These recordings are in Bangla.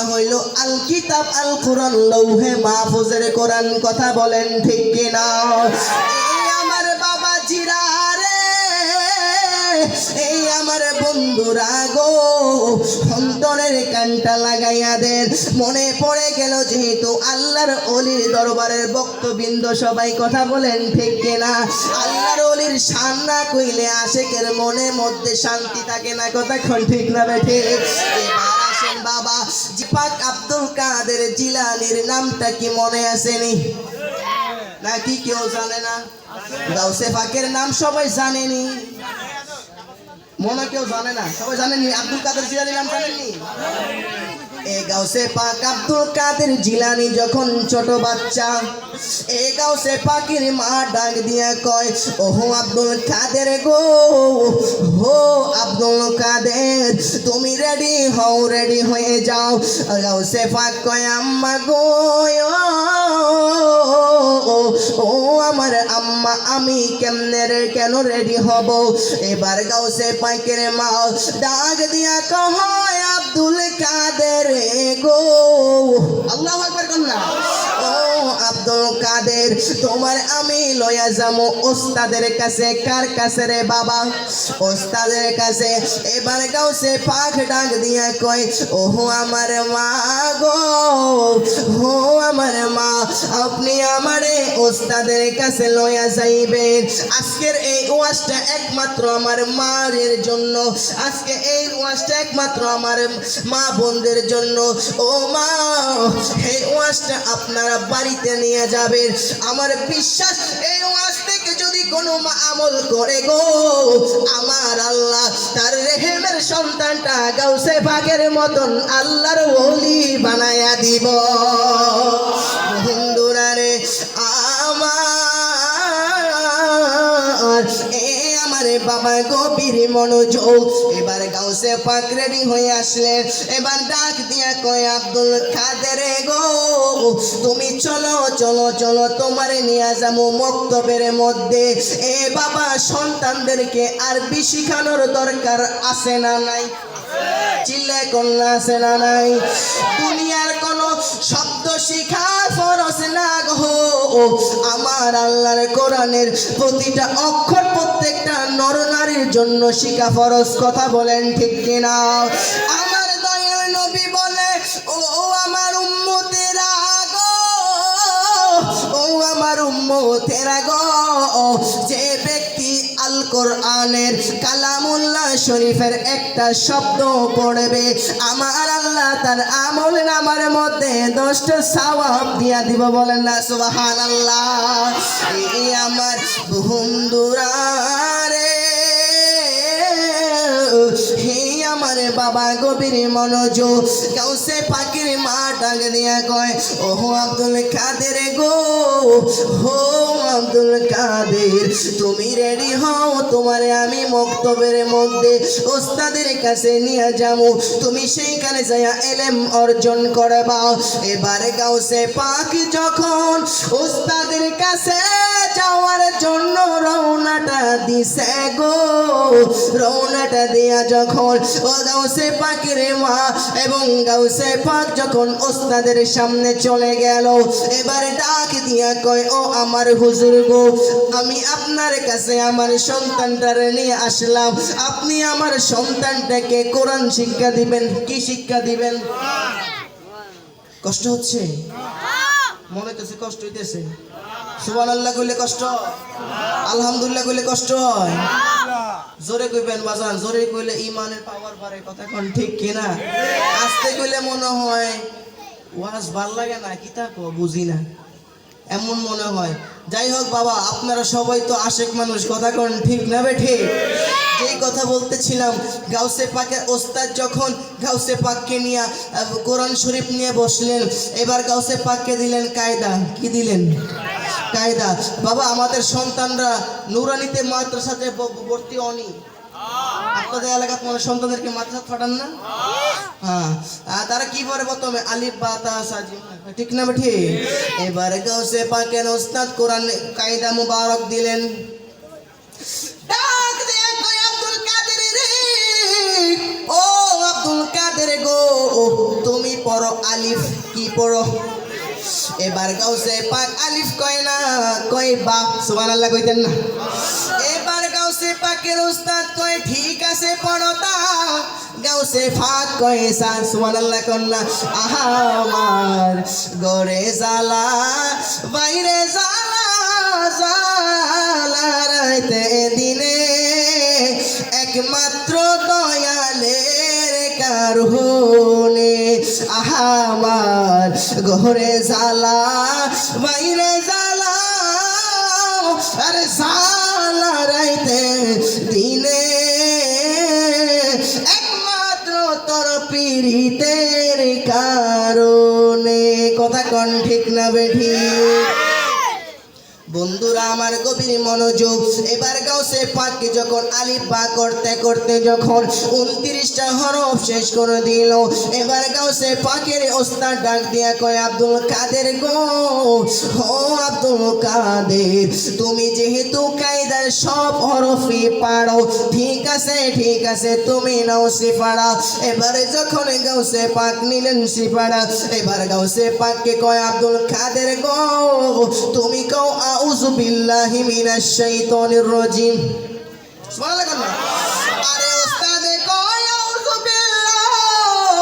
হইল আল কিতাব আল কোরআন লৌহে মাহফুজের কোরআন। কথা বলেন ঠিক কিনা? এই আমার বাবাজিরা রে, এই আমার বন্ধুরা গো, অন্তরের কানটা লাগাইয়া দেন। মনে পড়ে গেল যেহেতু আল্লাহর ওলির দরবারের ভক্তবৃন্দ সবাই, কথা বলেন ঠিক কিনা? আল্লাহর ওলির শান না কইলে আশেকের মনে মধ্যে শান্তি থাকে না। কথা ঠিক না বেঠে? এবার আসেন বাবা পাক আব্দুল কাদের জিলানীর নামটা কি মনে আসেনি নাকি কেউ জানে না? গাউসে পাকের নাম সবাই জানেনি, মনে কেউ জানে না? সবাই জানেনি আব্দুল কাদের জিলানীর নাম জানেননি? এই গাউসে পাক আব্দুল কাদের জিলানী যখন ছোট বাচ্চা, এই গাউসে পাকের মা ডাক দিয়া কয়, ওহো আব্দুল কাদের গো, হো আব্দুল কাদের তুমি রেডি হও, রেডি হয়ে যাও। গাউসে পাক কয়, আম্মা গো, ও আমার আম্মা আমি কেন রেডি হব? এবার গাউসে পাকের মা ডাক দিয়া কয়, আব্দুল কাদের গো, আল্লাহু আকবার কন্যা, ও আব্দুল কাদের তোমার আমি লয়া যামু ওস্তাদের কাছে। কার কাছে রে বাবা? ওস্তাদের কাছে। এবার গাউসে পাক ডাক দিয়া কয়, ওহো আমার মা গো, হো আমার মা, আপনি আমারে ওস্তাদের কাছে লয়া যাইবেন। আজকের এই ওয়াজটা একমাত্র আমার মায়ের জন্য, আজকে এই ওয়াজটা একমাত্র আমার মা বোনদের জন্য। ও মা, এই ওয়াজটা আপনারা বাড়িতে নিয়ে যাবেন। আমার বিশ্বাস এই ওয়াজ থেকে যদি কোনো মা আমল করে গো, আমার আল্লাহ তার রেহেমের সন্তানটা গাউসে পাকের মতন আল্লাহর ওলি বানায়া দিব। বন্ধুরা রে আমার, আমারে বাবা গভীর মনোযোগ। এবার গাউসে পাক রেডি হয়ে আসলেন। এবার ডাক দিয়া কয়, আব্দুল কাদের গো, তুমি চলো চলো চলো, তোমারে নিয়ে যাবো মক্তবের মধ্যে। এ বাবা সন্তানদেরকে আরবি শিখানোর দরকার আছে না নাই? চিল্লায় কন্যা আছে না নাই? দুনিয়ার কোন শব্দ শিখা ফরজ না গো, আমার আল্লাহর কোরআনের প্রতিটা অক্ষর প্রত্যেকটা নরনারীর জন্য শিখা ফরজ। কথা বলেন ঠিক কিনা? আমার দয়াল নবী বলে, ও আমার উম্মতেরা গো, ও আমার উম্মতেরা গো, যে ব্যক্তি আল কোরআনের কালামুল্লাহ শরীফের একটা শব্দ পড়বে, আমার আল্লাহ তার আমল নামার মধ্যে 10টা সওয়াব দিয়া দিব। বলেন না সুবহানাল্লাহ? এই আমার বন্ধুরা রে, হে আমার বাবা গভীর মনোযোগ। গাউসে পাকের মা ডাক দিয়া কয়, ওহো আব্দুল কাদের গো, হো আব্দুল কাদের তুমি রেডি হও, তোমারে আমি মক্তবের মধ্যে ওস্তাদের কাছে নিয়ে যাবো, তুমি সেইখানে যাইয়া ইলম অর্জন করবা। এবারে গাউসে পাক যখন ওস্তাদের কাছে যাওয়ার জন্য রওনাটা দিছে গো, রওনাটা দিয়া যখন ও গাউসে পাকের মা এবং গাউসে পাক যখন ওস্তাদের সামনে চলে গেল, এবারে ডাক দিয়া কয়, ও আমার হুজুর গো, আমি আপনার কাছে আমার সন্তানটারে নিয়ে আসলাম, আপনি আমার সন্তানটাকে কোরআন শিক্ষা দিবেন। কি শিক্ষা দিবেন? কষ্ট হচ্ছে? মনে হইতেছে কষ্ট হইতেছে? সুবহানাল্লাহ কইলে কষ্ট, আলহামদুলিল্লাহ কইলে কষ্ট হয়? জোরে কইবেন বাজান, জোরে কইলে ইমানের পাওয়ার বাড়ে। কথা কোন ঠিক কিনা? আস্তে কইলে মনে হয় ওয়াজ ভাল লাগে না, কি তা বুঝি না, এমন মনে হয়। যাই হোক বাবা, আপনারা সবাই তো আশেক মানুষ। কথা কোন ঠিক না বেঠে? যেই কথা বলতেছিলাম, গাউসে পাকের ওস্তাদ যখন গাউসে পাককে নিয়ে কোরআন শরীফ নিয়ে বসলেন, এবার গাউসে পাককে দিলেন কায়দা। কি দিলেন? কায়দা। বাবা, আমাদের সন্তানরা নুরানিতে মাদ্রাসাতে ভর্তি হয়নি। আপনাদের এলাকার মানে সন্তানদেরকে মাদ্রাসা পাঠান না? হ্যাঁ, তারা কি পড়ে প্রথমে? আলিফ বা তা সাজি, ঠিক না বেঠি? এবারে গাউসে পাকের ওস্তাদ কোরআন কায়দা মুবারক দিলেন। ডাক দিয়ে কই, আব্দুল কাদের রে, ও আব্দুল কাদের গো, তুমি পড়ো আলিফ কি পড়ো এবার গাউসে পাক আলিফ কয় না কয় বা সুবহানাল্লাহ কইতেন না এবার গাউসে পাকের উস্তাদ কয় ঠিক আছে পড়ো তা গাউসে পাক কয় সা সুবহানাল্লাহ কোন না আহা আমার গরে জালা বাইরে জালা জালা রাতে দিনে একমাত্র দয়ালের কারণে আহা আমার ঘরে জালা বাইরে জালা আরে জালা রাইতে দিনে একমাত্র তোর পীড়িতের কারণে কথা কোন ঠিক না বেঠি বন্ধুরা আমার গভীর মনোযোগ এবার গাউসে পাককে যখন আলিফ বা করতে করতে যখন 29টা হরফ শেষ করে দিল এবার গাউসে পাকের ওস্তাদ ডাক দিয়া কয় আব্দুল কাদের গো ও আব্দুল কাদের তুমি যেহেতু কায়দার সব হরফই পারো ঠিক আছে তুমি নাও সিফাড়া এবারে যখন গাউসে পাক নিলেন সিফাড়া এবার গাউসে পাককে কয় আব্দুল কাদের গো তুমি কও আউযু বিল্লাহি মিনাশ শাইতানির রাজিম সুবহানাল্লাহ আরে ওস্তাদে কয় আউযু বিল্লাহ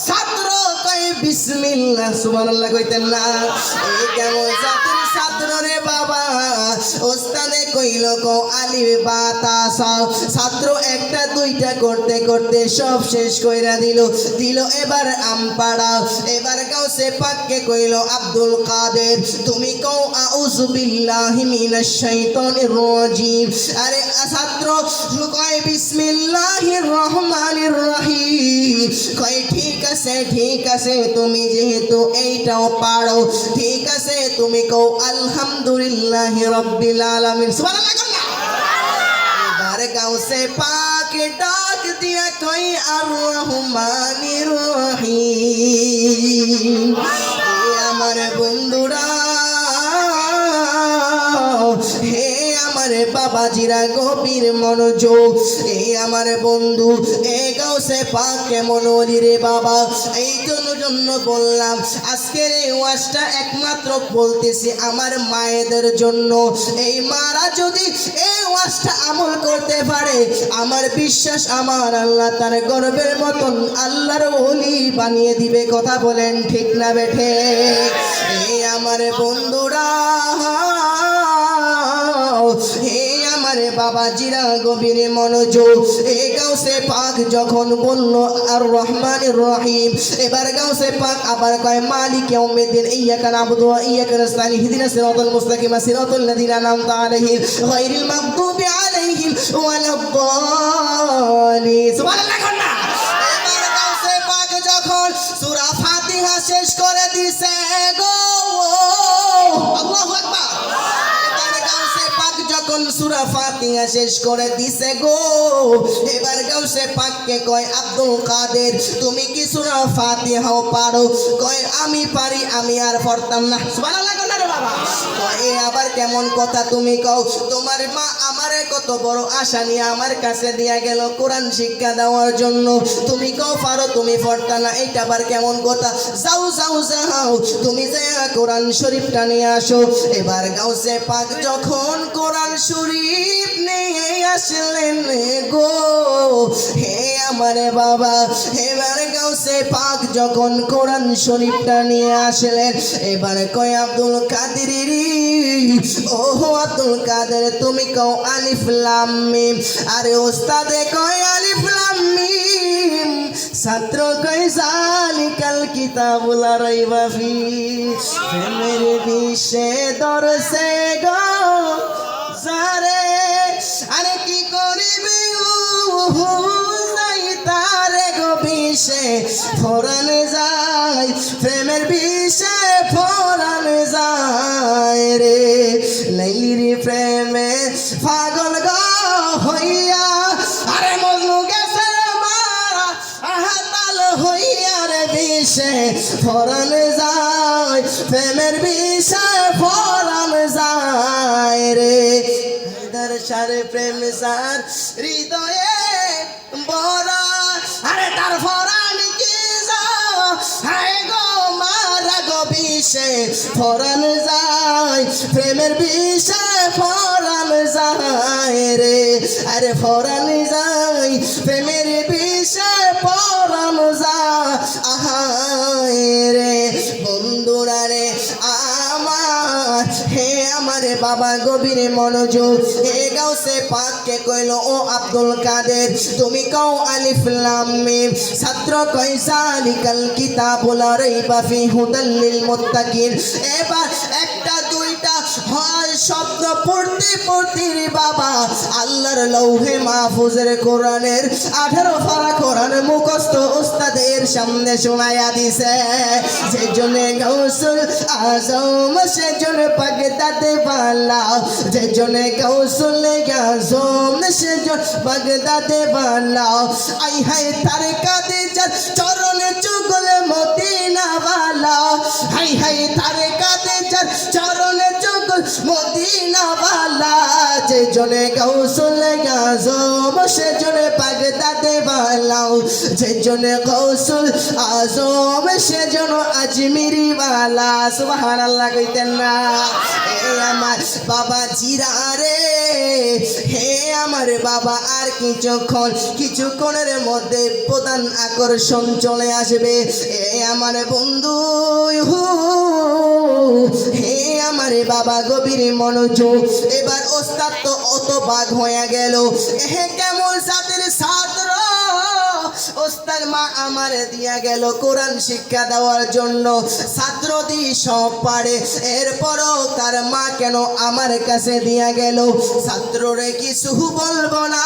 ছাত্র কয় বিসমিল্লাহ সুবহানাল্লাহ কইতেন না এই কেমন ছাত্র রে বাবা ওস্তাদে কইল কো আলিফ বা তা সা ছাত্র একটা দুইটা করতে করতে সব শেষ কইরা দিল এবার আমপাড়া এবার গাউসে পাককে কইল আব্দুল কাদের তুমি কও আউযু বিল্লাহি মিনাশ শাইতানির রাজিম আরে ছাত্র কয় বিসমিল্লাহির রহমানির রহিম কয় ঠিক আছে তুমি যেহেতু এইটাও পারো ঠিক আছে তুমি কও আলহামদুলিল্লাহি রাব্বিল আলামিন সুবহানাল্লাহ এবার গাউসে পাক ডাক দিয়া কই আর রহমানির রহিম আমার বন্ধুরা হে আমার বাবাজিরা গভীর মনোযোগ এই আমার বন্ধু এ গাউসে পাক কেমন ওলি রে বাবা এই জন্য বললাম আজকের এই ওয়াজটা একমাত্র বলতেছি আমার মায়েদের জন্য এই মারা যদি এই ওয়াজটা আমল করতে পারে আমার বিশ্বাস আমার আল্লাহ তার গর্বের মতন আল্লাহর ওলি বানিয়ে দিবে কথা বলেন ঠিক না বেঠে এই আমার বন্ধুরা হে আমার বাবাজিরা গভীর মনোযোগ এই গাউসে পাক যখন বলল আর রহমানির রহিম এবার গাউসে পাক আবার কয় মালিক ইয়াউমিদ্দিন ইয়্যাকা না'বুদু ওয়া ইয়্যাকা নাস্তাঈন ইহদিনাস সিরাতাল মুস্তাকিম সিরাতাল লাযিনা আন'আমতা আলাইহিম গায়রিল মাগদুবি আলাইহিম ওয়ালাদ-দাল্লিন সুবহানাল্লাহ কন্না এবার গাউসে পাক যখন সূরা ফাতিহা শেষ করে দিছে গো আল্লাহু আকবার যখন সূরা ফাতিহা শেষ করে দিছে গো এবার গাউসে পাককে কয় আব্দুল কাদের তুমি কি সূরা ফাতিহাও পারো কয় আমি পারি আমি আর পড়তাম না সুবহানাল্লাহ কোন রে বাবা কয় আবার কেমন কথা তুমি কও তোমার মা আমারে কত বড় আশা নিয়ে আমার কাছে দিয়া গেল কোরআন শিক্ষা দেওয়ার জন্য তুমি কও পারো তুমি পড়তা না এটা আবার কেমন কথা যাও তুমি যায়া কোরআন শরীফটা নিয়ে আসো এবার গাউসে পাক যখন কোরআন শরীফ নিয়ে আসলেন গো হে আমার বাবা এবার গাউসে পাক যখন কোরআন শরীফটা নিয়ে আসলেন এবার কয় আব্দুল কাদের ওহো আব্দুল কাদের তুমি কও আলিফ লাম মিম আরে ওস্তাদে কয় আলিফ লাম মিম ছাত্র কয় যালিকাল কিতাবুল লা রাইবা ফি মেরে বিশে দরসে গো সারে আরে কি করিবি যাই তারে গো বিশে ফরান যায় প্রেমের বিশে ফরান যায় রে লাইলির প্রেমে পাগল গো হইয়া আরে মজনু গেছে মারা আহাতাল হইয়া রে বিশে ফরান যায় প্রেমের বিশে ফরান যায় রে সারে প্রেম সার হৃদয়ে বড় আরে তার ফরান কি যা হায় গো বিষে ফরান যায়, প্রেমের বিষে ফরান যায় রে, আরে ফরান যায়, প্রেমের বিষে ফরান যায় রে। বন্ধুরা রে আমার, হে আমার বাবা গভীর মনোযোগ, হে গাউসে পাককে কইল ও আব্দুল কাদের তুমি কও আলিফ লাম মিম, ছাত্র কয় যালিকাল কিতাবুল লা রাইবা ফি হুদাল লিল মুত্তাকিন। এবার একটা দুইটা হয় শব্দ পড়তে পড়তে রে বাবা আল্লাহর লৌহে মাহফুজের কোরআনের 18 পারা কোরআন মুখস্থ উস্তাদের সামনে শোনায়া দিছে। যেজনে গাউসুল আজম সেজনে বাগদাদে বালা, যেজনে গাউসুল আজম সেজন বাগদাদে বালা। আই হায় তার কাদে যার চরণে চুগলে মদিনা বালা, হাই হাই তার কাদে যার চরণে চুগল মদিনা বালা। যেজনে গাউসুল আজম সেজনে বাগদাদে বালা, যেজনে গাউসুল আজম সেজন আজমিরি বালা। সুবহানাল্লাহ কইতেন না? হে আমার বাবা জিরা রে, হে আমার বাবা আর কিছুক্ষণের মধ্যে প্রধান আকর্ষণ চলে আসবে। হে আমার বন্ধু, হে আমার বাবা গভীর মনোযোগ। এবার ওস্তাদ তো অত বাঘ হয়ে গেল, হে কেমন জাতের ছাত্র, ওস্তাদ মা আমারে দিয়া গেল কোরআন শিক্ষা দেওয়ার জন্য, ছাত্র দি সব পারে, এরপরও তার মা কেন আমার কাছে দিয়া গেল। ছাত্ররে কিছু বলবো না,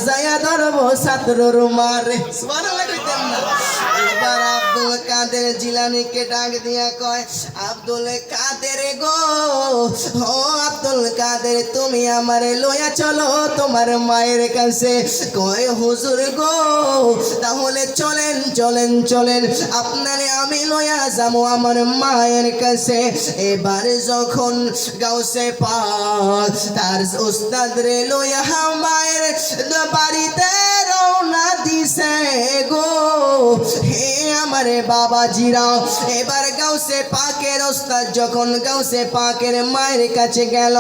যায়া ধরবো ছাত্রর মারে। সুবহানাল্লাহ কইতেন না? এবার আব্দুল কাদের জিলানীকে ডাক দিয়া কয়, আব্দুল কাদের গো, ও আব্দুল কাদের তুমি আমারে লইয়া চলো তোমার মায়ের কাছে। কয় হুজুর গো তাহলে চলেন চলেন চলেন, আপনারে আমি লইয়া যাবো আমার মায়ের কাছে। এবার যখন গাউসে পাক তার উস্তাদ রে লইয়া মায়ের বাড়িতে রওনা দিছে গো, হে আমার বাবাজিরা। এবার গাউসে পাকের উস্তাদ যখন গাউসে পাকের মায়ের কাছে গেল,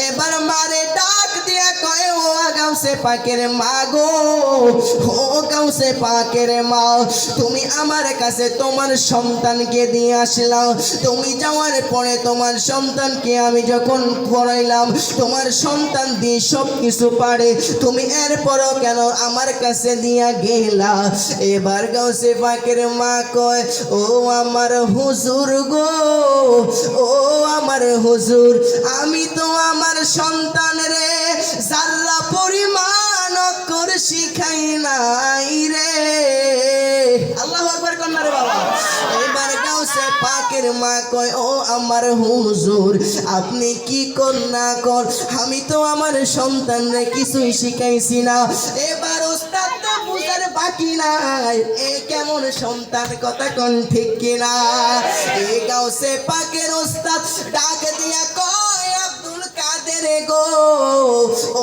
এবার মারে ডাক দিয়া কয় ও গাউসে পাকের মা গো, ও গাউসে পাকের মা, তুমি আমার কাছে তোমার সন্তানকে দিয়ে আসলাম, তুমি যাওয়ার পরে তোমার সন্তানকে আমি যখন পড়াইলাম তোমার সন্তান দিয়ে সব কিছু পারে, তুমি এরপরও কেন আমার কাছে দিয়া গেলা? এবার গাউসে পাকের মা কয় ও আমার হুজুর গো, ও আমার হুজুর, আমি তো আমার সন্তান রে যারা পরিমাণ অক্ষর শিখাই নাই রে। আল্লাহু আকবার কন্যা রে বাবা। এবার গাউসে পাকের মা কয় ও আমার হুজুর আপনি কি কন্যা কর, আমি তো আমার সন্তান রে কিছুই শিখাইছি না। এবার ওস্তাদ তো বুঝার বাকি নাই, এ কেমন সন্তান কথা কোন ঠিক কিনা? এ গাউসে পাকের ওস্তাদ ডাক দিয়া কয় আব্দুল কাদের গো,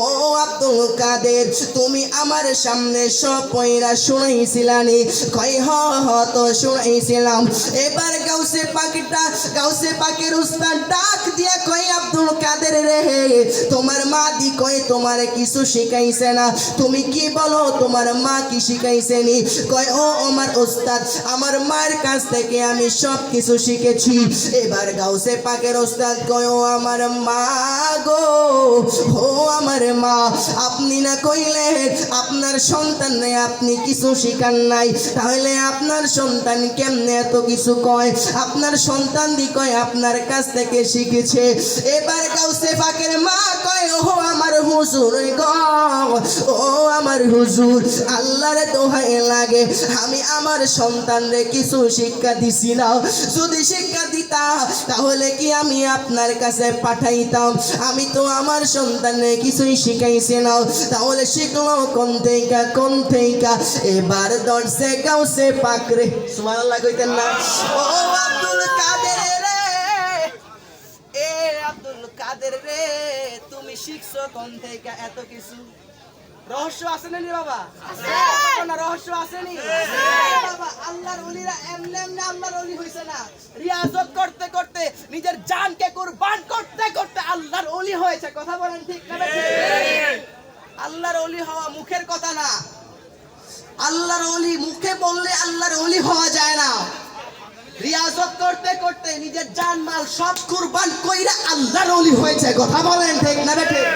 ও আব্দুল কাদের তুমি আমার সামনে সব পয়রা শুনাইছিলানি? কয় হ তো শুনাইছিলাম। এবার গাউসে পাকের উস্তাদ ডাক দিয়া কয় আব্দুল কাদের রে, তোমার মা দি কয় তোমার কিছু শিখাইছে না, তুমি কি বলো তোমার মা কি শিখাইছে নি? কয় ও আমার উস্তাদ আমার মায়ের কাছ থেকে আমি সব কিছু শিখেছি। এবার গাউসে পাকের উস্তাদ কয় ও আমার মা গো, ও আমার মা, আপনি না কইলে আপনার সন্তান নেই আপনি কিছু শিখান নাই, তাহলে আপনার সন্তান কেমনে এত কিছু কয়? আপনার সন্তান দি কয় আপনার কাছ থেকে শিখেছে। এবার গাউসে পাকের মা কয় ও আমার হুজুর গো, ও আমার হুজুর আল্লাহর দোহাই লাগে আমি আমার সন্তানরে কিছু শিক্ষা দিছি না, যদি শিক্ষা দিতা তাহলে কি আমি আপনার কাছে পাঠাইতাম? আমি তো আমার সন্তানরে কিছুই শিখাইছি না, তাহলে শিখলো কোন থেকে? এবার দর্শে গাউসে পাকরে সুবহানাল্লাহ কইতেন না? ও আব্দুল কাদের রে, এ আব্দুল কাদের রে তুমি শিখছো কোন থেকে এত কিছু? রহস্য আছে না বাবা? আছে না? রহস্য আছে নি বাবা? আল্লাহর ওলিরা এমনি এমনি আল্লাহর ওলি হইছে না, রিয়াজত করতে করতে নিজের জানকে কুরবান করতে করতে আল্লাহর ওলি হয়েছে। কথা বলেন ঠিক না ঠিক? আল্লাহর ওলি হওয়া মুখের কথা না। আল্লাহর ওলি মুখে বললে আল্লাহর ওলি হওয়া যায় না। রিয়াজত করতে করতে নিজের জান মাল সব কুরবান কইরা আল্লাহর ওলি হয়েছে। কথা বলেন ঠিক না ঠিক?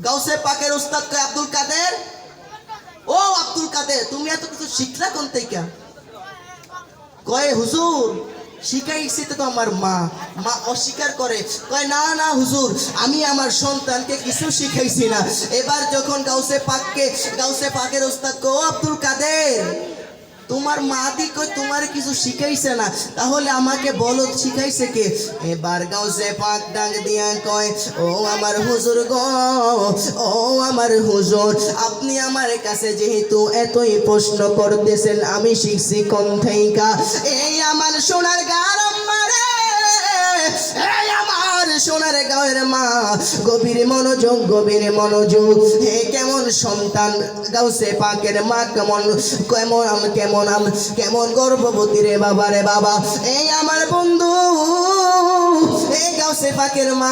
গাউসে পাকের উস্তাদ কয় আব্দুল কাদের, ও আব্দুল কাদের তুমি এত কিছু শিখলা কোন থেকে? কয় হুজুর শিখাইছি তো আমার মা। মা অস্বীকার করে, কয় না না হুজুর আমি আমার সন্তানকে কিছু শিখাইছি না। এবার যখন গাউসে পাকের উস্তাদ কয় ও আব্দুল কাদের তোমার মা দি কই তোমার কিছু শিখাইছে না, তাহলে আমাকে বলো শিখাইছে কে? এবার গাউসে পাক ডাক দিয়া কয় ও আমার হুজুর গো, ও আমার হুজুর আপনি আমার কাছে যেহেতু এতই প্রশ্ন করতেছেন আমি শিখছি কোন থেইকা? এই আমার সোনার গার আম্মা রে, এই আমার সোনার গাঁয়ের মা, গভীর মনোযোগ। হে কেমন সন্তান গাউসে পাকের মা, কেমন গর্ভবতী রে বাবা রে বাবা। এই আমার বন্ধু এই গাউসে পাকের মা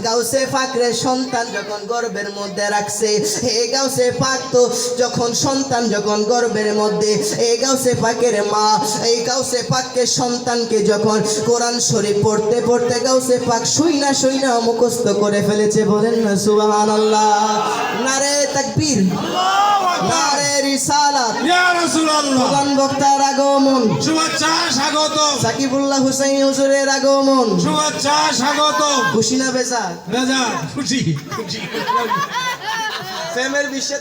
গাউসে পাকের সন্তান যখন গর্ভের মধ্যে রাখছে, হে গাউসে পাক তো যখন সন্তান যখন গর্ভের মধ্যে, এই গাউসে পাকের মা এই গাউসে পাকের সন্তানকে যখন কোরআন শরীফ পড়তে পড়তে গাউসে পাক শুইনা মুখস্থ করে ফেলেছে। বলেন না সুবহানাল্লাহ। নারে তাকবীর, নারে রিসালাত, ইয়া রাসূলুল্লাহ। প্রধান বক্তার আগমন, শুভেচ্ছা স্বাগতম। সাকিবুল্লাহ হুসাইন হুজুরের আগমন, শুভেচ্ছা স্বাগতম। খুশি না বেজার? রাজা খুশি। প্রেমের বিশ্বে